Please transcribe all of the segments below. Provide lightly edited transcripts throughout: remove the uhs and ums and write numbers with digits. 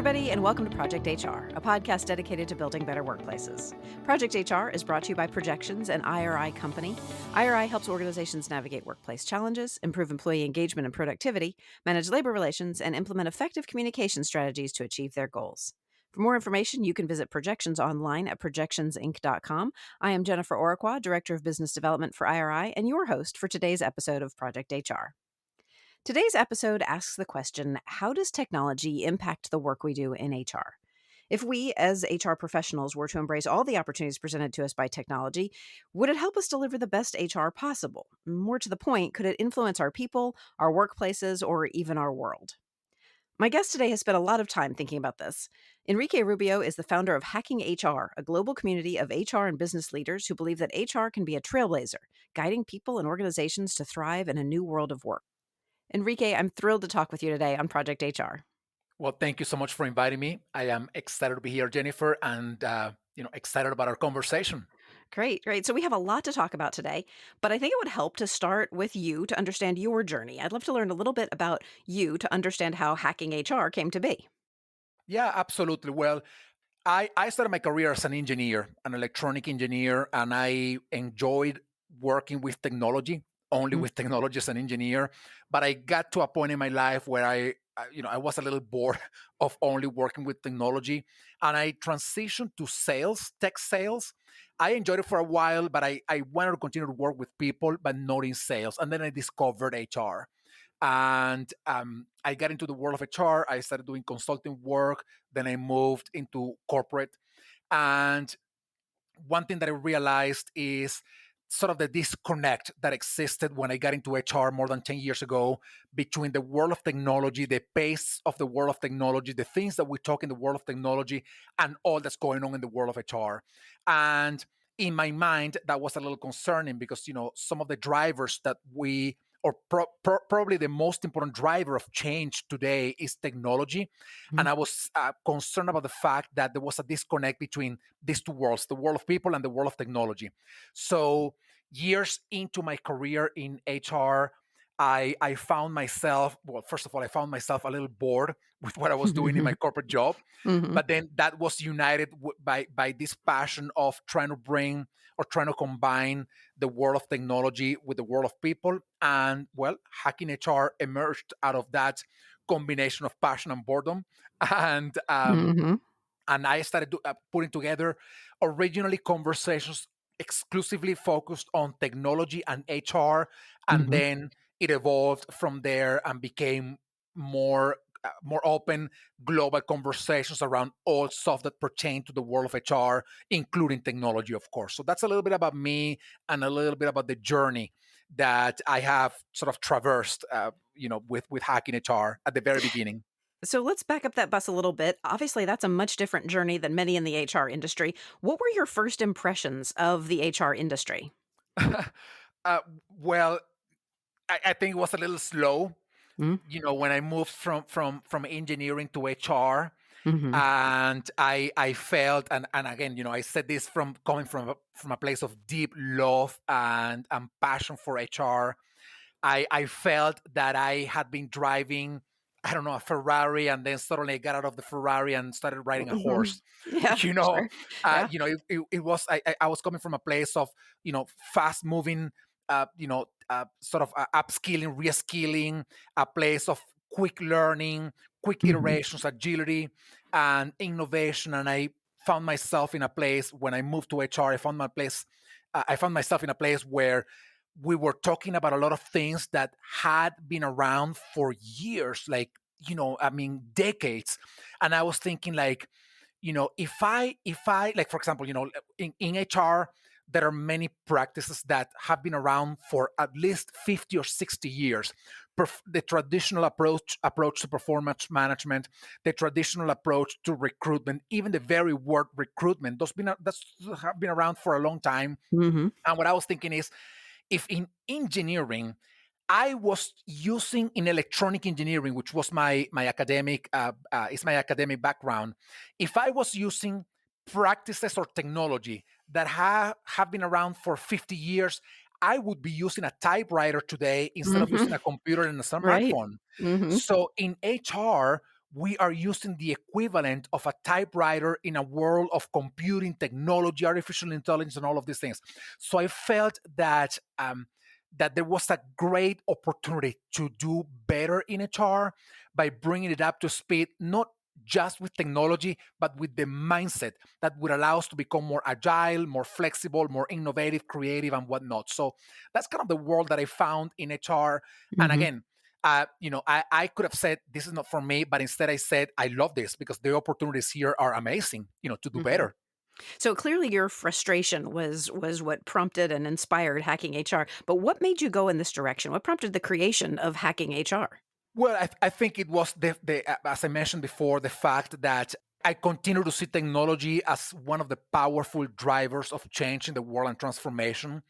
everybody, and welcome to Project HR, a podcast dedicated to building better workplaces. Project HR is brought to you by Projections and IRI Company. IRI helps organizations navigate workplace challenges, improve employee engagement and productivity, manage labor relations, and implement effective communication strategies to achieve their goals. For more information, you can visit Projections online at projectionsinc.com. I am Jennifer Oraquah, Director of Business Development for IRI, and your host for today's episode of Project HR. Today's episode asks the question, how does technology impact the work we do in HR? If we, as HR professionals, were to embrace all the opportunities presented to us by technology, would it help us deliver the best HR possible? More to the point, could it influence our people, our workplaces, or even our world? My guest today has spent a lot of time thinking about this. Enrique Rubio is the founder of Hacking HR, a global community of HR and business leaders who believe that HR can be a trailblazer, guiding people and organizations to thrive in a new world of work. Enrique, I'm thrilled to talk with you today on Project HR. Well, thank you so much for inviting me. I am excited to be here, Jennifer, and excited about our conversation. Great. So we have a lot to talk about today, but I think it would help to start with you to understand your journey. I'd love to learn a little bit about you to understand how Hacking HR came to be. Yeah, absolutely. Well, I started my career as an engineer, an electronic engineer, and I enjoyed working with technology, only Mm. with technology as an engineer. But I got to a point in my life where I was a little bored of only working with technology, and I transitioned to sales, tech sales. I enjoyed it for a while, but I wanted to continue to work with people, but not in sales. And then I discovered HR. And I got into the world of HR. I started doing consulting work. Then I moved into corporate. And one thing that I realized is sort of the disconnect that existed when I got into HR more than 10 years ago between the world of technology, the pace of the world of technology, the things that we talk in the world of technology, and all that's going on in the world of HR. And in my mind, that was a little concerning because, some of the drivers that we or probably the most important driver of change today is technology. Mhm. And I was concerned about the fact that there was a disconnect between these two worlds, the world of people and the world of technology. So, years into my career in HR, I found myself, well, first of all, I found myself a little bored with what I was doing in my corporate job. Mhm. But then that was united by this passion of trying to bring or trying to combine the world of technology with the world of people. And well, Hacking HR emerged out of that combination of passion and boredom. And Mhm. and I started putting together originally conversations exclusively focused on technology and HR, and Mhm. then it evolved from there and became more open global conversations around all stuff that pertain to the world of HR, including technology, of course. So that's a little bit about me and a little bit about the journey that I have sort of traversed, with Hacking HR at the very beginning. So let's back up that bus a little bit. Obviously, that's a much different journey than many in the HR industry. What were your first impressions of the HR industry? Well, I think it was a little slow. Mm. When I moved from engineering to HR, Mhm. and I felt, and again, I said this from coming from a place of deep love and passion for HR. I felt that I had been driving, I don't know, a Ferrari, and then suddenly I got out of the Ferrari and started riding a Mhm. horse. Yeah, you know, sure. Yeah. it was I was coming from a place of fast moving, sort of upskilling, reskilling, a place of quick learning, quick Mhm. iterations, agility, and innovation, and I found myself in a place when I moved to HR. I found myself in a place where we were talking about a lot of things that had been around for years, like, I mean, decades. And I was thinking, like, if I, like, for example, in HR, there are many practices that have been around for at least 50 or 60 years. The traditional approach to performance management, the traditional approach to recruitment, even the very word recruitment, that's have been around for a long time. Mhm. And what I was thinking is, if in engineering I was using in electronic engineering, which was my academic is my academic background, if I was using practices or technology that have been around for 50 years, I would be using a typewriter today instead of Mhm. using a computer and a Right. smartphone. Mhm. So in HR, we are using the equivalent of a typewriter in a world of computing technology, artificial intelligence, and all of these things. So I felt that that there was a great opportunity to do better in HR by bringing it up to speed, not just with technology, but with the mindset that would allow us to become more agile, more flexible, more innovative, creative, and whatnot. So that's kind of the world that I found in HR. And Mm-hmm. again, I could have said this is not for me, but instead I said I love this because the opportunities here are amazing, to do Mm-hmm. better. So clearly your frustration was what prompted and inspired Hacking HR. But what made you go in this direction? What prompted the creation of Hacking HR? Well, I think it was as I mentioned before, the fact that I continue to see technology as one of the powerful drivers of change in the world and transformation.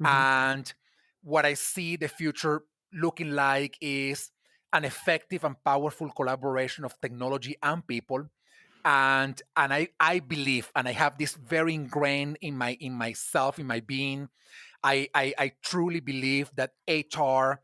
Mhm. And what I see the future looking like is an effective and powerful collaboration of technology and people. And I believe, and I have this very ingrained in myself, in my being. I truly believe that HR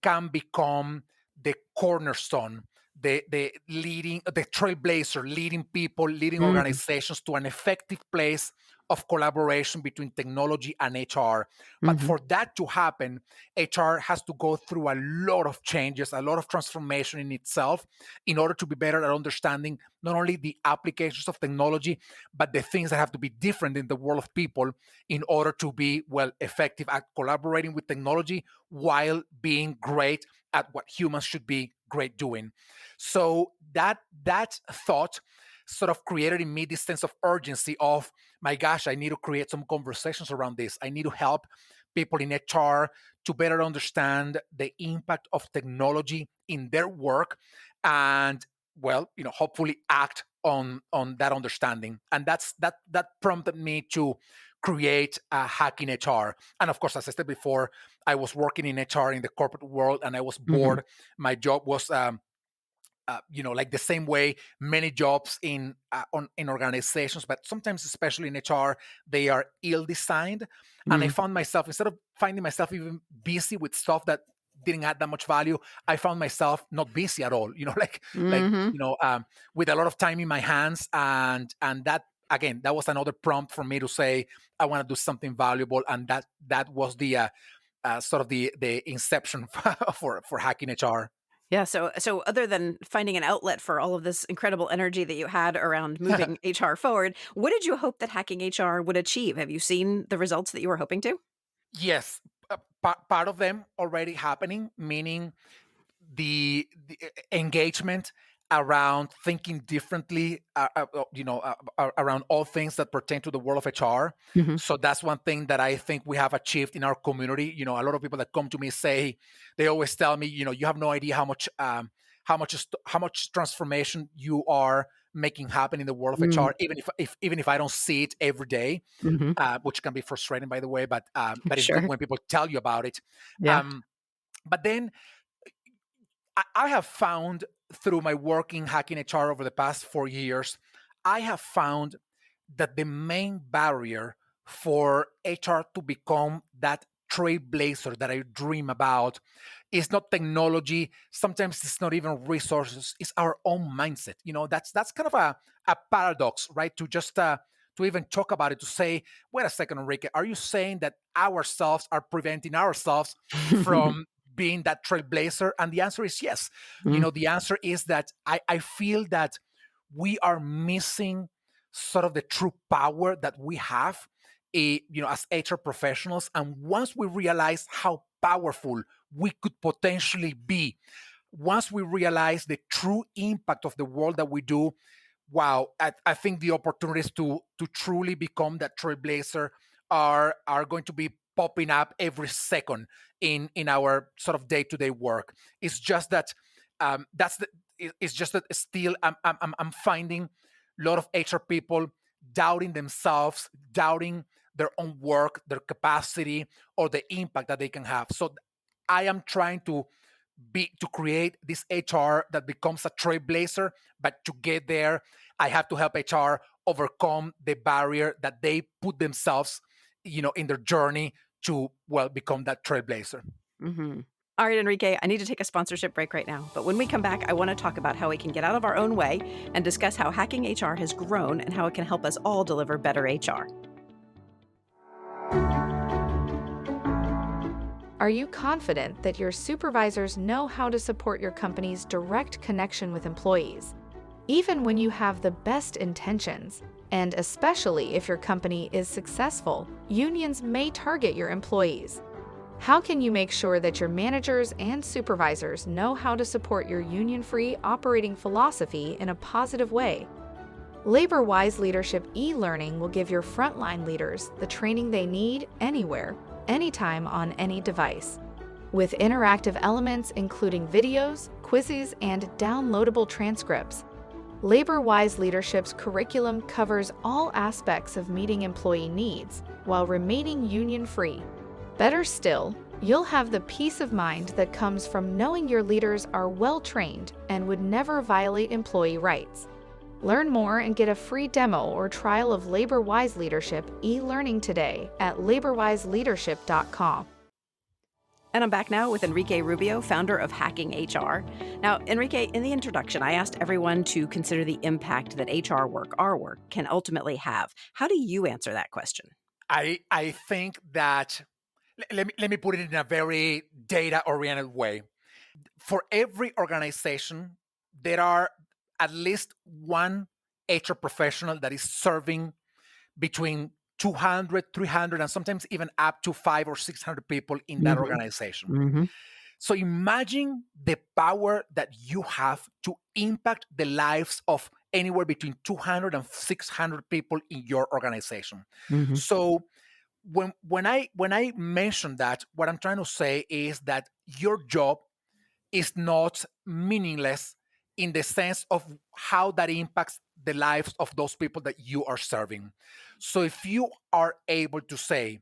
can become the cornerstone, the trailblazer, leading people, leading Mm, organizations to an effective place of collaboration between technology and HR. But mhm, for that to happen, HR has to go through a lot of changes, a lot of transformation in itself in order to be better at understanding not only the applications of technology, but the things that have to be different in the world of people in order to be, well, effective at collaborating with technology while being great at what humans should be great doing. So that thought sort of created in me this sense of urgency of, my gosh, I need to create some conversations around this. I need to help people in HR to better understand the impact of technology in their work, and, well, hopefully act on that understanding. And that prompted me to create a Hack in HR. And of course, as I said before, I was working in HR in the corporate world, and I was mhm, bored. My job was like the same way many jobs in organizations, but sometimes, especially in HR, they are ill designed. And I mm, found myself, instead of finding myself even busy with stuff that didn't add that much value, I found myself not busy at all. Like mhm. with a lot of time in my hands, and that, again, that was another prompt for me to say I want to do something valuable, and that was the sort of the inception for Hacking HR. Yeah, so other than finding an outlet for all of this incredible energy that you had around moving HR forward, what did you hope that Hacking HR would achieve? Have you seen the results that you were hoping to? Yes, part of them already happening, meaning the engagement around thinking differently, around all things that pertain to the world of HR. Mhm, So that's one thing that I think we have achieved in our community. A lot of people that come to me say, they always tell me, you have no idea how much transformation you are making happen in the world of mm, HR, even if I don't see it every day, mhm. which can be frustrating, by the way. But it's good Sure. when people tell you about it. Yeah. Um, but then I have found, through my work in Hacking HR over the past 4 years, I have found that the main barrier for HR to become that trailblazer that I dream about is not technology. Sometimes it's not even resources. It's our own mindset. That's kind of a paradox, right? To even talk about it, to say, wait a second, Enrique, are you saying that ourselves are preventing ourselves from being that trailblazer? And the answer is yes. Mm, The answer is that I feel that we are missing sort of the true power that we have, as HR professionals. And once we realize how powerful we could potentially be, once we realize the true impact of the work that we do, wow, I think the opportunities to truly become that trailblazer are going to be popping up every second in our sort of day-to-day work. It's just that it's just that still I'm finding a lot of HR people doubting themselves, doubting their own work, their capacity, or the impact that they can have. So I am trying to create this HR that becomes a trailblazer. But to get there, I have to help HR overcome the barrier that they put themselves, in their journey to, well, become that trailblazer. mhm. All right, Enrique, I need to take a sponsorship break right now. But when we come back, I want to talk about how we can get out of our own way and discuss how hacking HR has grown and how it can help us all deliver better HR. Are you confident that your supervisors know how to support your company's direct connection with employees, even when you have the best intentions? And especially if your company is successful, unions may target your employees. How can you make sure that your managers and supervisors know how to support your union-free operating philosophy in a positive way? LaborWise Leadership e-learning will give your frontline leaders the training they need anywhere, anytime on any device. With interactive elements including videos, quizzes, and downloadable transcripts, LaborWise Leadership's curriculum covers all aspects of meeting employee needs while remaining union-free. Better still, you'll have the peace of mind that comes from knowing your leaders are well-trained and would never violate employee rights. Learn more and get a free demo or trial of LaborWise Leadership e-learning today at laborwiseleadership.com. And I'm back now with Enrique Rubio, founder of Hacking HR. Now, Enrique, in the introduction, I asked everyone to consider the impact that HR work, our work, can ultimately have. How do you answer that question? I think that let me put it in a very data oriented way. For every organization, there are at least one HR professional that is serving between 200, 300, and sometimes even up to 500 or 600 people in that Mm-hmm. organization. Mm-hmm. So imagine the power that you have to impact the lives of anywhere between 200 and 600 people in your organization. Mm-hmm. So when I mention that, what I'm trying to say is that your job is not meaningless in the sense of how that impacts the lives of those people that you are serving. So if you are able to say,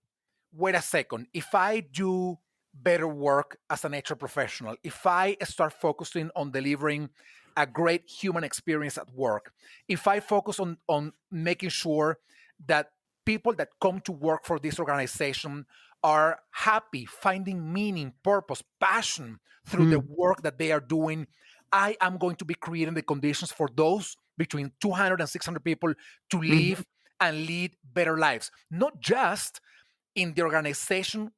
wait a second, if I do better work as an HR professional, if I start focusing on delivering a great human experience at work, if I focus on making sure that people that come to work for this organization are happy, finding meaning, purpose, passion through the work that they are doing, I am going to be creating the conditions for those between 200 and 600 people to Mm-hmm. live and lead better lives, not just in the organization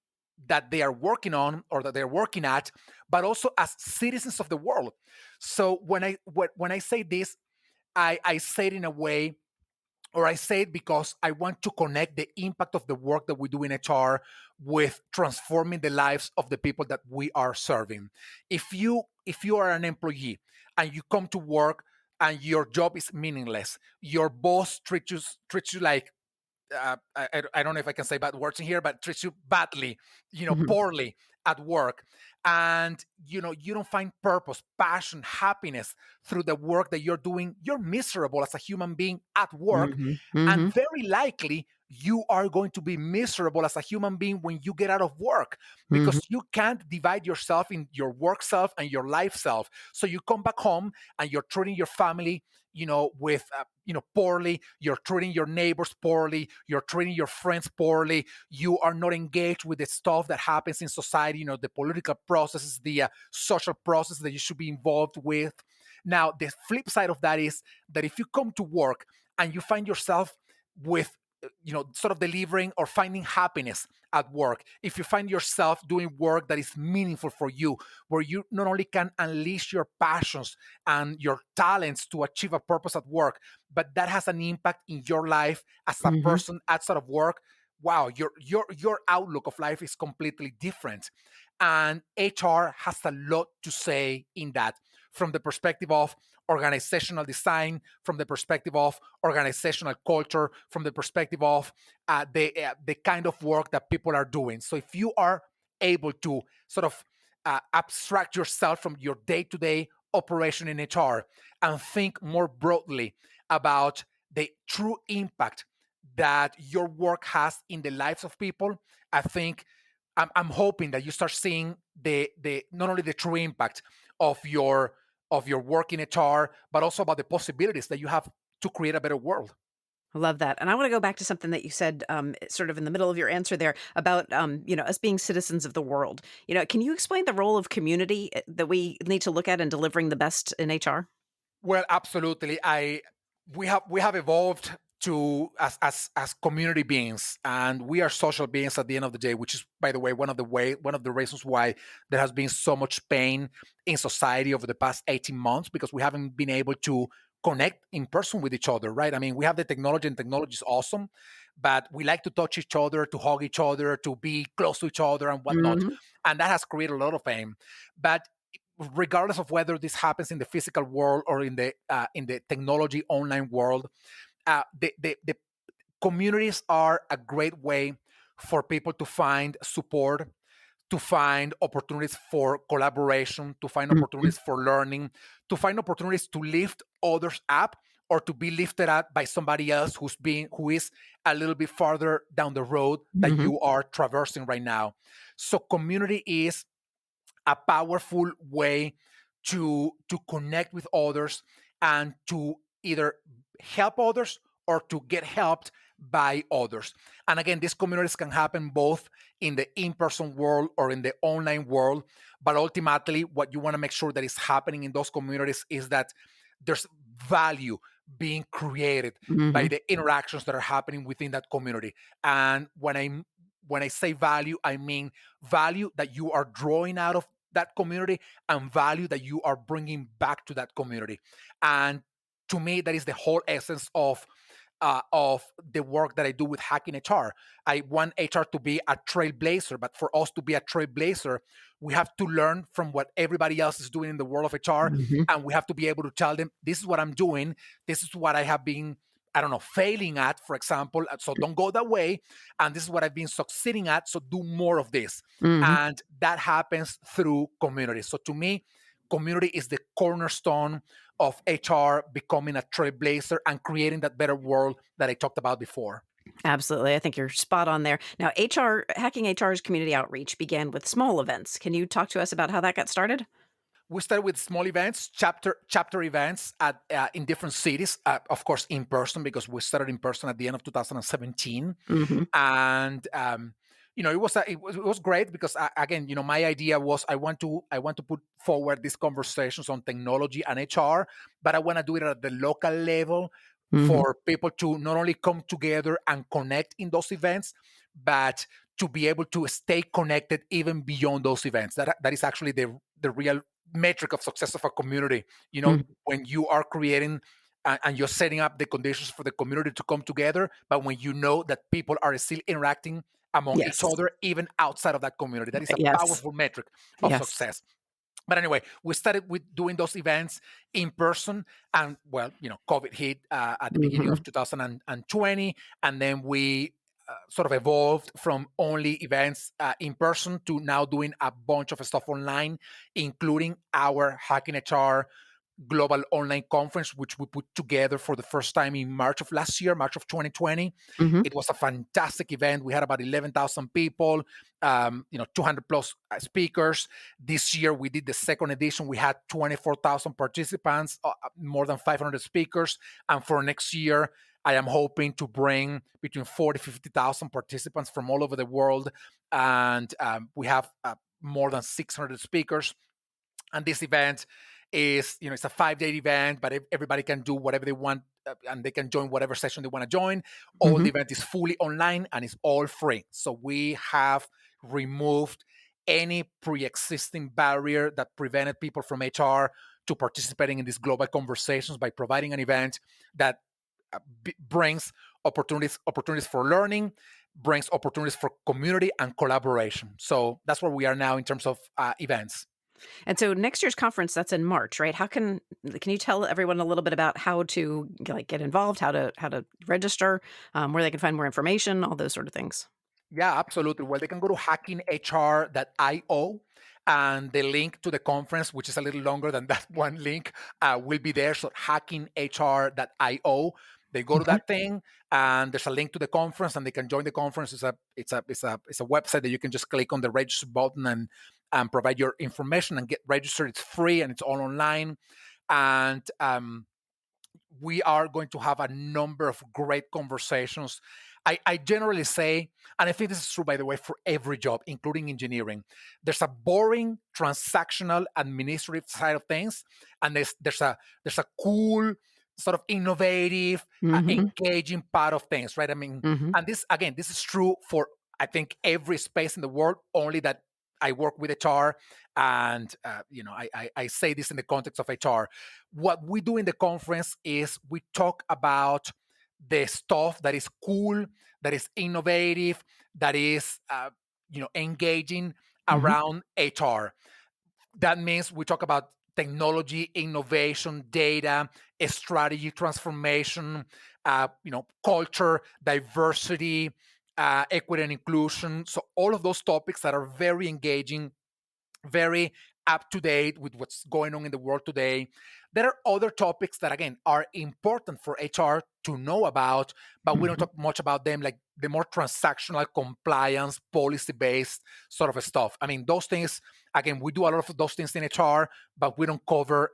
that they are working on or that they're working at, but also as citizens of the world. So when I say this, I say it in a way, or I say it because I want to connect the impact of the work that we do in HR with transforming the lives of the people that we are serving. If you are an employee and you come to work and your job is meaningless, your boss treats you like I don't know if I can say bad words in here, but treats you badly, Mm-hmm. poorly at work. And, you don't find purpose, passion, happiness through the work that you're doing. You're miserable as a human being at work. Mm-hmm. And Mm-hmm. very likely, you are going to be miserable as a human being when you get out of work Mm-hmm. because you can't divide yourself in your work self and your life self. So you come back home and you're treating your family with poorly, you're treating your neighbors poorly, you're treating your friends poorly, you are not engaged with the stuff that happens in society, the political processes, the social process that you should be involved with. Now, the flip side of that is that if you come to work and you find yourself with sort of delivering or finding happiness at work, if you find yourself doing work that is meaningful for you, where you not only can unleash your passions and your talents to achieve a purpose at work, but that has an impact in your life as a Mm-hmm. person outside of work, wow, your outlook of life is completely different. And HR has a lot to say in that, from the perspective of organizational design, from the perspective of organizational culture, from the perspective of the kind of work that people are doing. So if you are able to sort of abstract yourself from your day-to-day operation in HR and think more broadly about the true impact that your work has in the lives of people, I think I'm hoping that you start seeing the not only the true impact of your work in HR, but also about the possibilities that you have to create a better world. I love that. And I want to go back to something that you said sort of in the middle of your answer there about, us being citizens of the world. Can you explain the role of community that we need to look at in delivering the best in HR? Well, absolutely. I we have evolved to as community beings, and we are social beings at the end of the day, which is, by the way, one of the reasons why there has been so much pain in society over the past 18 months, because we haven't been able to connect in person with each other, right? I mean, we have the technology, and technology is awesome, but we like to touch each other, to hug each other, to be close to each other and whatnot. Hmm. And that has created a lot of pain. But regardless of whether this happens in the physical world or in the technology online world, the communities are a great way for people to find support, to find opportunities for collaboration, to find Hmm. opportunities for learning, to find opportunities to lift others up, or to be lifted up by somebody else who is a little bit farther down the road that Hmm. you are traversing right now. So community is a powerful way to connect with others and to either help others or to get helped by others. And again, these communities can happen both in the in-person world or in the online world. But ultimately, what you want to make sure that is happening in those communities is that there's value being created by Hmm. the interactions that are happening within that community. And when I say value, I mean value that you are drawing out of that community and value that you are bringing back to that community. And to me, that is the whole essence of the work that I do with Hacking HR. I want HR to be a trailblazer, but for us to be a trailblazer, we have to learn from what everybody else is doing in the world of HR, Hmm. and we have to be able to tell them, this is what I'm doing, this is what I have been, I don't know, failing at, for example. So don't go that way. And this is what I've been succeeding at. So do more of this. Hmm. And that happens through community. So to me, community is the cornerstone of HR becoming a trailblazer and creating that better world that I talked about before. Absolutely. I think you're spot on there. Now, Hacking HR's community outreach began with small events. Can you talk to us about how that got started? We started with small events, chapter events at in different cities, of course in person, because we started in person at the end of 2017. Hmm. And it was great because again, my idea was I want to put forward these conversations on technology and HR, but I want to do it at the local level Hmm. for people to not only come together and connect in those events, but to be able to stay connected even beyond those events. That is actually the real metric of success of a community. When you are creating and you're setting up the conditions for the community to come together, but when you know that people are still interacting among each Yes. other, even outside of that community, that is a Yes. powerful metric of Yes. success. But anyway, we started with doing those events in person, and well, COVID hit at the beginning Hmm. of 2020, and then we sort of evolved from only events in person to now doing a bunch of stuff online, including our Hacking HR global online conference, which we put together for the first time in March of last year, March of 2020. Hmm. It was a fantastic event. We had about 11,000 people, 200 plus speakers. This year, we did the second edition. We had 24,000 participants, more than 500 speakers. And for next year, I am hoping to bring between 40 50,000 participants from all over the world. And we have more than 600 speakers. And this event is, it's a 5-day event, but everybody can do whatever they want, and they can join whatever session they want to join. All Hmm. the event is fully online and it's all free. So we have removed any pre-existing barrier that prevented people from HR to participating in these global conversations by providing an event that brings opportunities for learning, brings opportunities for community and collaboration. So that's where we are now in terms of events. And so next year's conference, that's in March, right? Can you tell everyone a little bit about how to get involved, how to register, where they can find more information, all those sort of things? Yeah, absolutely. Well, they can go to hackinghr.io, and the link to the conference, which is a little longer than that one link, will be there. So hackinghr.io. They go to Okay. that thing, and there's a link to the conference, and they can join the conference. It's a website that you can just click on the register button and provide your information and get registered. It's free and it's all online. And we are going to have a number of great conversations. I generally say, and I think this is true, by the way, for every job, including engineering, there's a boring, transactional, administrative side of things, and there's a cool, sort of innovative, Mm-hmm. engaging part of things, right? I mean, Mm-hmm. and this is true for, I think, every space in the world. Only that I work with HR, and I say this in the context of HR. What we do in the conference is we talk about the stuff that is cool, that is innovative, that is engaging Mm-hmm. around HR. That means we talk about technology, innovation, data, strategy, transformation, culture, diversity, equity and inclusion. So all of those topics that are very engaging, very up to date with what's going on in the world today. There are other topics that, again, are important for HR to know about, but we don't Mm-hmm. talk much about them, like the more transactional, compliance, policy based sort of stuff. I mean, those things, again, we do a lot of those things in HR, but we don't cover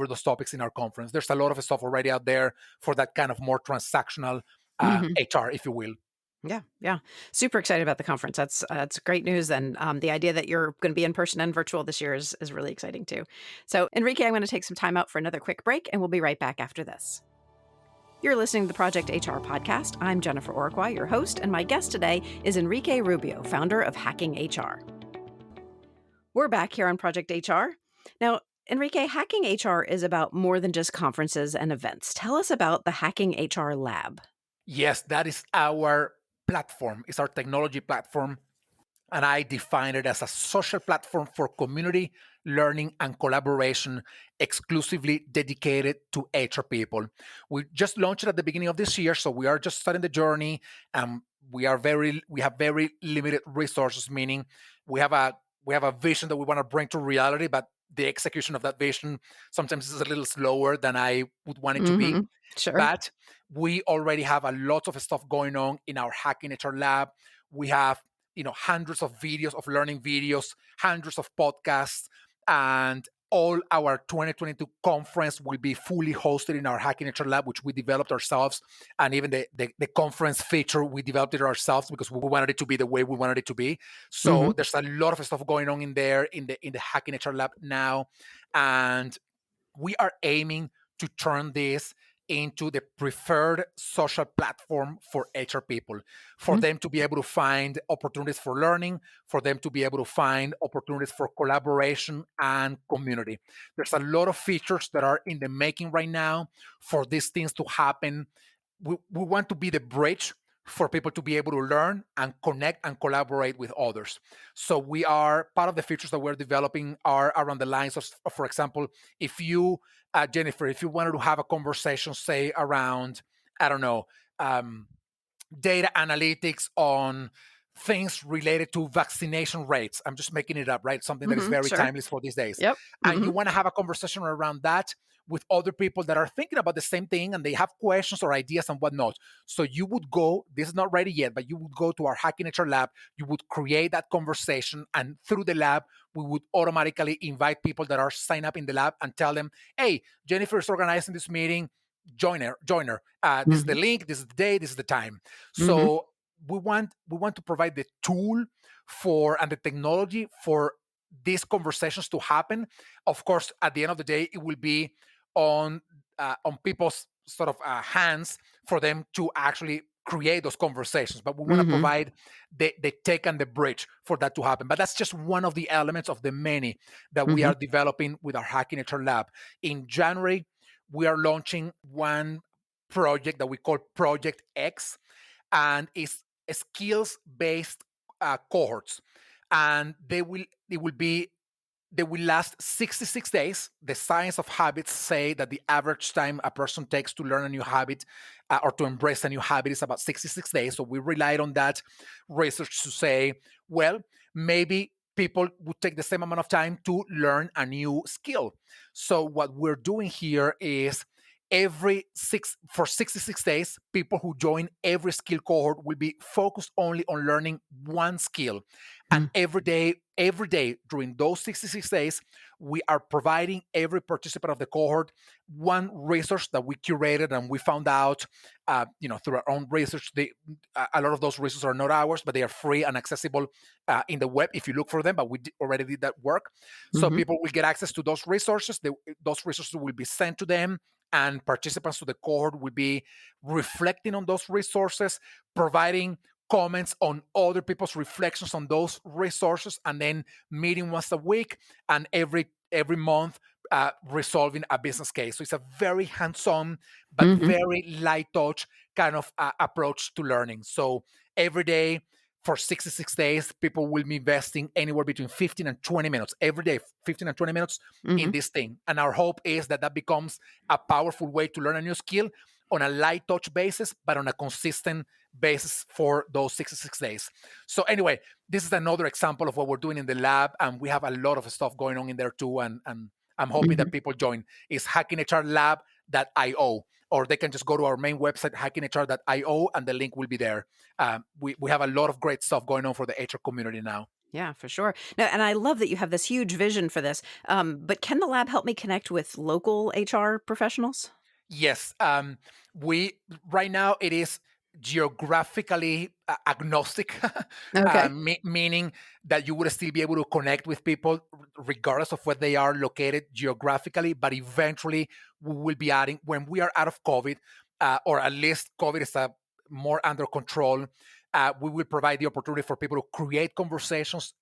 those topics in our conference. There's a lot of stuff already out there for that kind of more transactional Mm-hmm. HR, if you will. Yeah, yeah. Super excited about the conference. That's great news, and the idea that you're going to be in person and virtual this year is really exciting too. So, Enrique, I'm going to take some time out for another quick break, and we'll be right back after this. You're listening to the Project HR podcast. I'm Jennifer Orqua, your host, and my guest today is Enrique Rubio, founder of Hacking HR. We're back here on Project HR. Now, Enrique, Hacking HR is about more than just conferences and events. Tell us about the Hacking HR Lab. Yes, that is our platform. It's our technology platform. And I define it as a social platform for community, learning, and collaboration exclusively dedicated to HR people. We just launched it at the beginning of this year, so we are just starting the journey. We have very limited resources, meaning we have a vision that we want to bring to reality, but the execution of that vision sometimes is a little slower than I would want it to be. Mm-hmm. Sure. But we already have a lot of stuff going on in our Hacking HR Lab. We have hundreds of videos, of learning videos, hundreds of podcasts, and all our 2022 conference will be fully hosted in our Hacking HR Lab, which we developed ourselves. And even the conference feature, we developed it ourselves because we wanted it to be the way we wanted it to be. Mm-hmm. So there's a lot of stuff going on in there in the Hacking HR Lab now. And we are aiming to turn this into the preferred social platform for HR people, for them to be able to find opportunities for learning, for them to be able to find opportunities for collaboration and community. There's a lot of features that are in the making right now for these things to happen. We want to be the bridge for people to be able to learn and connect and collaborate with others. So we are part of the features that we're developing are around the lines of, for example, if you, Jennifer, if you wanted to have a conversation, say around, I don't know, data analytics on things related to vaccination rates. I'm just making it up, right? Something that is Mm-hmm. very Sure. timeless for these days. Yep. And Mm-hmm. you want to have a conversation around that with other people that are thinking about the same thing and they have questions or ideas and whatnot. So you would go, this is not ready yet, but you would go to our Hacking HR Lab, you would create that conversation, and through the lab, we would automatically invite people that are signed up in the lab and tell them, hey, Jennifer is organizing this meeting. Join her. This is the Mm-hmm. link. This is the day. This is the time. Mm-hmm. So we want to provide the tool for and the technology for these conversations to happen. Of course, at the end of the day, it will be on people's sort of hands for them to actually create those conversations. But we want to Mm-hmm. provide the tech and the bridge for that to happen. But that's just one of the elements of the many that we Mm-hmm. are developing with our Hacking HR Lab. In January, we are launching one project that we call Project X, and it's skills-based cohorts, and they will last 66 days. The science of habits say that the average time a person takes to learn a new habit or to embrace a new habit is about 66 days. So we relied on that research to say, well, maybe people would take the same amount of time to learn a new skill. So what we're doing here is for 66 days, people who join every skill cohort will be focused only on learning one skill. And every day during those 66 days, we are providing every participant of the cohort one resource that we curated and we found out, through our own research. A lot of those resources are not ours, but they are free and accessible in the web if you look for them. But we already did that work. So people will get access to those resources. Those resources will be sent to them, and participants to the cohort will be reflecting on those resources, providing comments on other people's reflections on those resources, and then meeting once a week and every month, resolving a business case. So it's a very hands-on but very light touch kind of approach to learning. So every day for 66 days, people will be investing anywhere between 15 and 20 minutes every day, 15 and 20 minutes in this thing. And our hope is that becomes a powerful way to learn a new skill on a light touch basis, but on a consistent basis for those 66 days. So anyway, this is another example of what we're doing in the lab, and we have a lot of stuff going on in there too. And I'm hoping that people join. It's hackinghrlab.io, or they can just go to our main website, hackinghr.io, and the link will be there. We have a lot of great stuff going on for the HR community now. Yeah, for sure. Now, and I love that you have this huge vision for this. But can the lab help me connect with local HR professionals? Yes. We right now it is geographically agnostic, Okay. meaning that you would still be able to connect with people regardless of where they are located geographically. But eventually, we will be adding, when we are out of COVID, or at least COVID is more under control. We will provide the opportunity for people to create conversations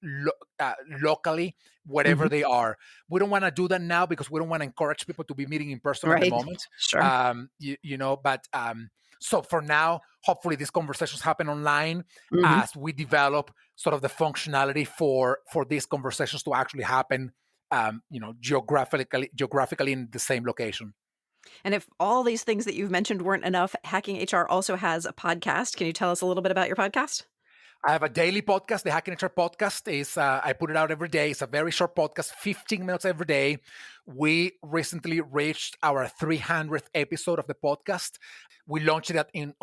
locally, wherever they are. We don't want to do that now because we don't want to encourage people to be meeting in person at the moment. Sure. But so for now, hopefully these conversations happen online as we develop sort of the functionality for these conversations to actually happen, geographically in the same location. And if all these things that you've mentioned weren't enough, Hacking HR also has a podcast. Can you tell us a little bit about your podcast? I have a daily podcast. The Hacking HR podcast is, I put it out every day. It's a very short podcast, 15 minutes every day. We recently reached our 300th episode of the podcast. We launched it at the end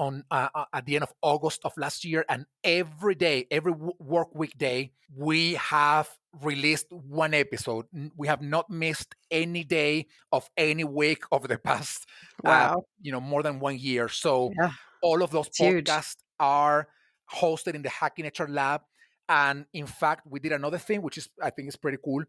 of August of last year. And every day, every work week day, we have released one episode. We have not missed any day of any week over the past, more than 1 year. So all of those podcasts are hosted in the Hacking HR Lab. And in fact, we did another thing, which is, I think is pretty cool.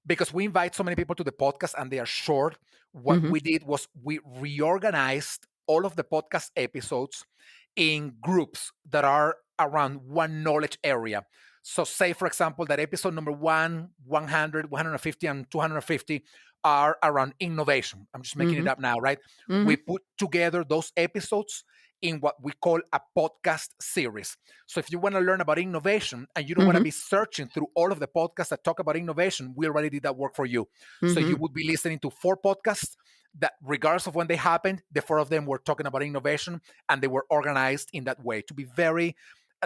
Because we invite so many people to the podcast and they are short, what we did was we reorganized all of the podcast episodes in groups that are around one knowledge area. So say, for example, that episode number 100, 150, and 250 are around innovation. I'm just making it up now, right? We put together those episodes in what we call a podcast series. So if you want to learn about innovation and you don't want to be searching through all of the podcasts that talk about innovation, we already did that work for you. So you would be listening to 4 podcasts that, regardless of when they happened, the 4 of them were talking about innovation, and they were organized in that way to be very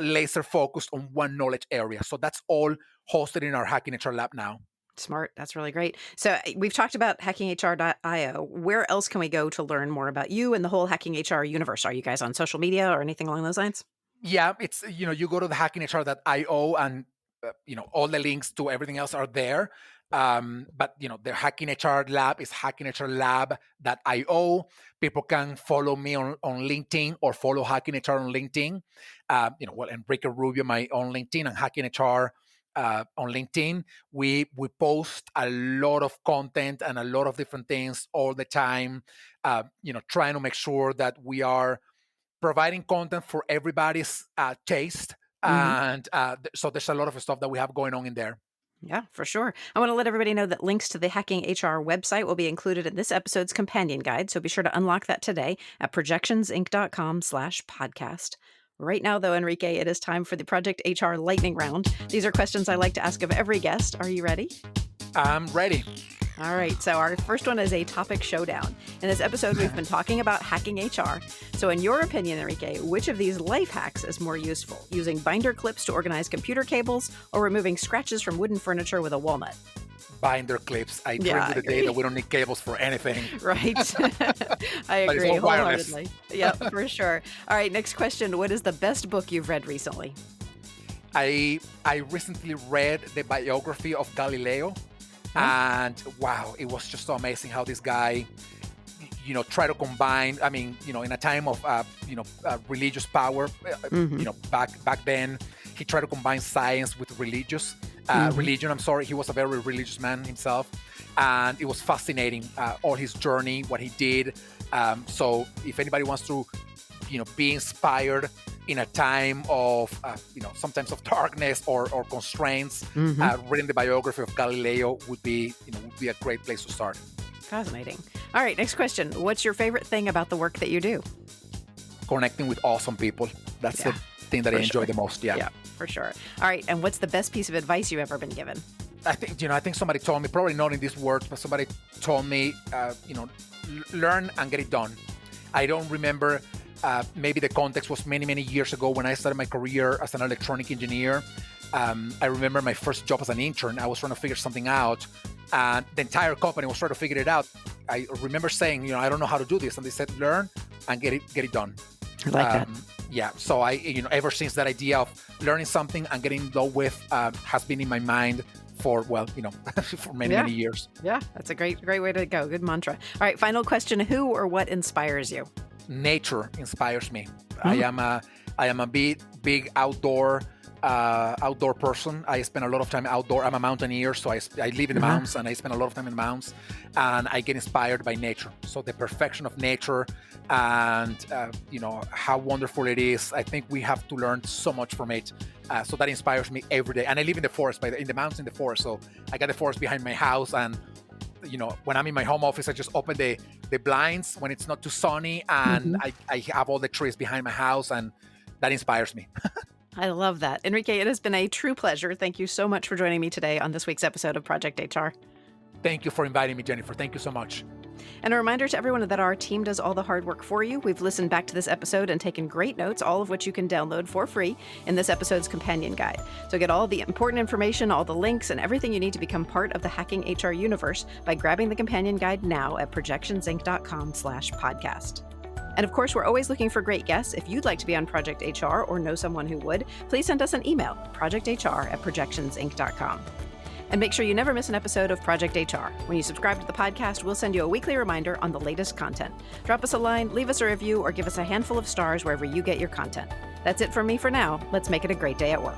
laser focused on one knowledge area. So that's all hosted in our Hacking HR Lab now. Smart. That's really great. So we've talked about hackinghr.io. Where else can we go to learn more about you and the whole Hacking HR universe? Are you guys on social media or anything along those lines? Yeah, it's, you go to the hackinghr.io and, all the links to everything else are there. But, the Hacking HR Lab is hackinghrlab.io. People can follow me on LinkedIn or follow Hacking HR on LinkedIn. Enrique Rubio, my own LinkedIn, and Hacking HR on LinkedIn. We post a lot of content and a lot of different things all the time, trying to make sure that we are providing content for everybody's taste. And so there's a lot of stuff that we have going on in there. Yeah, for sure. I want to let everybody know that links to the Hacking HR website will be included in this episode's companion guide. So be sure to unlock that today at projectionsinc.com/podcast. Right now, though, Enrique, it is time for the Project HR lightning round. These are questions I like to ask of every guest. Are you ready? I'm ready. All right. So our first one is a topic showdown. In this episode, we've been talking about hacking HR. So in your opinion, Enrique, which of these life hacks is more useful? Using binder clips to organize computer cables or removing scratches from wooden furniture with a walnut? Binder clips. I dream of the day that we don't need cables for anything. Right. I agree wholeheartedly. Yeah, for sure. All right. Next question. What is the best book you've read recently? I recently read the biography of Galileo, and wow, it was just so amazing how this guy, try to combine. I mean, in a time of religious power, back then, he tried to combine science with religion. I'm sorry, he was a very religious man himself, and it was fascinating, all his journey, what he did. So if anybody wants to, be inspired in a time of, sometimes of darkness or constraints, reading the biography of Galileo would be a great place to start. Fascinating. All right, next question. What's your favorite thing about the work that you do? Connecting with awesome people. That's the thing that I enjoy the most. Yeah, for sure. All right, and what's the best piece of advice you've ever been given? I think somebody told me, probably not in these words, but somebody told me, learn and get it done. I don't remember. Maybe the context was many, many years ago when I started my career as an electronic engineer. I remember my first job as an intern. I was trying to figure something out, and the entire company was trying to figure it out. I remember saying, I don't know how to do this, and they said, learn and get it done. I like that. Yeah. So I, ever since that idea of learning something and getting done with has been in my mind for for many years. Yeah, that's a great way to go. Good mantra. All right, final question: who or what inspires you? Nature inspires me. I am a big outdoor person. I spend a lot of time outdoor. I'm a mountaineer, so I live in the mountains, and I spend a lot of time in the mountains, and I get inspired by nature. So the perfection of nature, and how wonderful it is. I think we have to learn so much from it. So that inspires me every day. And I live in the forest, in the mountains, in the forest. So I got the forest behind my house, and when I'm in my home office, I just open the blinds when it's not too sunny, and I have all the trees behind my house, and that inspires me. I love that. Enrique, it has been a true pleasure. Thank you so much for joining me today on this week's episode of Project HR. Thank you for inviting me, Jennifer. Thank you so much. And a reminder to everyone that our team does all the hard work for you. We've listened back to this episode and taken great notes, all of which you can download for free in this episode's companion guide. So get all the important information, all the links, and everything you need to become part of the Hacking HR universe by grabbing the companion guide now at projectionsinc.com/podcast. And of course, we're always looking for great guests. If you'd like to be on Project HR or know someone who would, please send us an email, projecthr@projectionsinc.com. And make sure you never miss an episode of Project HR. When you subscribe to the podcast, we'll send you a weekly reminder on the latest content. Drop us a line, leave us a review, or give us a handful of stars wherever you get your content. That's it from me for now. Let's make it a great day at work.